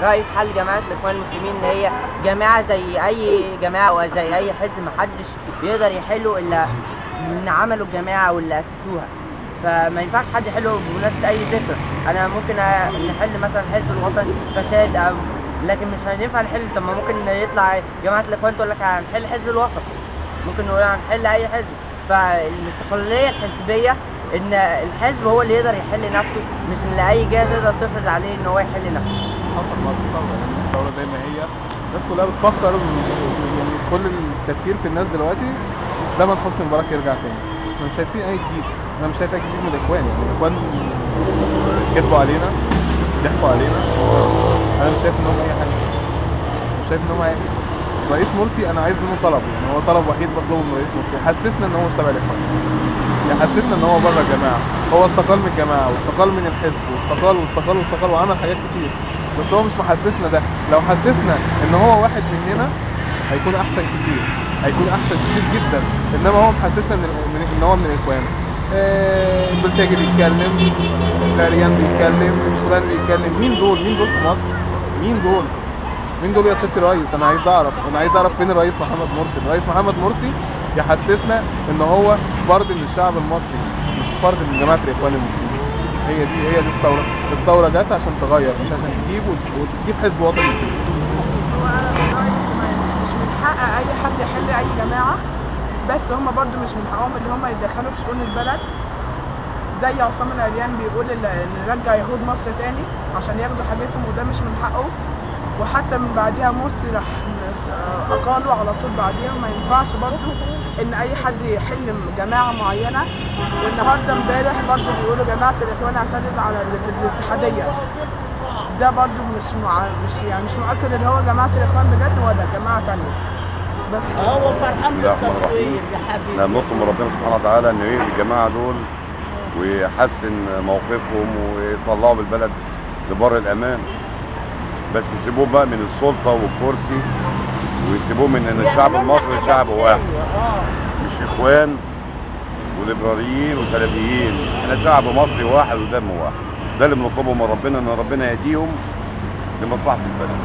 رأيي في حل جماعة الإخوان المسلمين اللي هي جماعة زي أي جماعة أو زي أي حزب، محدش بيقدر يحله إلا من عملوا الجماعة واللي أسسوها. فما ينفعش حد يحله بمناسبة أي ذكرى. أنا ممكن نحل مثلا حزب الوطن فساد أو، لكن مش هينفع نحل. طب ما ممكن يطلع جماعة الإخوان تقول لك هنحل حزب الوسط، ممكن نقول هنحل أي حزب. فالاستقلالية الحزبية إن الحزب هو اللي يقدر يحل نفسه، مش إن أي جهة تقدر تفرض عليه إن هو يحل نفسه. حصل بعد الثورة، يعني الثورة زي ما هي الناس كلها بتفكر، يعني كل التفكير في الناس دلوقتي زمن حسني مبارك يرجع تاني. احنا مش شايفين أي جديد، أنا مش شايف أي جديد من الإخوان. يعني الإخوان كذبوا علينا، ضحكوا علينا، أنا مش شايف إن هم أي حاجة، مش شايف إن هم أي حاجة. رئيس مرسي أنا عايز منه طلب، يعني هو طلب وحيد بطلبه من رئيس مرسي، حسسنا إن هو مش تبع الإخوان، يحسسنا ان هو بره الجماعه. هو استقال من الجماعه واستقال من الحزب واستقال وعمل حاجات كتير، بس هو مش محسسنا ده. لو حسسنا ان هو واحد مننا هيكون احسن كتير، هيكون احسن كتير جدا. انما هو محسسنا ان هو من الاخوان. البلتاجي بيتكلم، العريان بيتكلم، فلان بيتكلم. مين دول في مصر؟ مين دول يا ست الرئيس؟ انا عايز اعرف فين الرئيس محمد مرسي. الرئيس محمد مرسي يحسسنا ان هو فرد من الشعب المصري، مش فرد من جماعه الاخوان المسلمين. هي دي الثوره جت عشان تغير، مش عشان تجيب حزب وطني. هو مش من حق اي حد يحل اي جماعه، بس هم برضو مش من حقهم اللي هم يتدخلوا في شؤون البلد، زي عصام العريان بيقول ان نرجع يهود مصر تاني عشان ياخدوا حاجتهم، وده مش من حقه. وحتى من بعديها مرسي راح اقالوا على طول بعديها. ما ينفعش برضو ان اي حد يحل جماعه معينه. والنهارده امبارح برضو بيقولوا جماعه الاخوان اعتدت على الاتحاديه، ده برضو مش مؤكد ان هو جماعه الاخوان بجد ولا جماعه ثانيه. بس هو فرحان بالتصوير يا حبيبي. احنا بنطلب من ربنا سبحانه وتعالى انه يهدي الجماعه دول ويحسن موقفهم ويطلعوا بالبلد لبر الامان، بس يسيبوه بقى من السلطه والكرسي، ويسيبوه من ان الشعب المصري شعب واحد، مش اخوان وليبراليين وسلفيين. احنا شعب مصري واحد ودم واحد. ده اللي بنطلبه من ربنا، ان ربنا يهديهم لمصلحه البلد.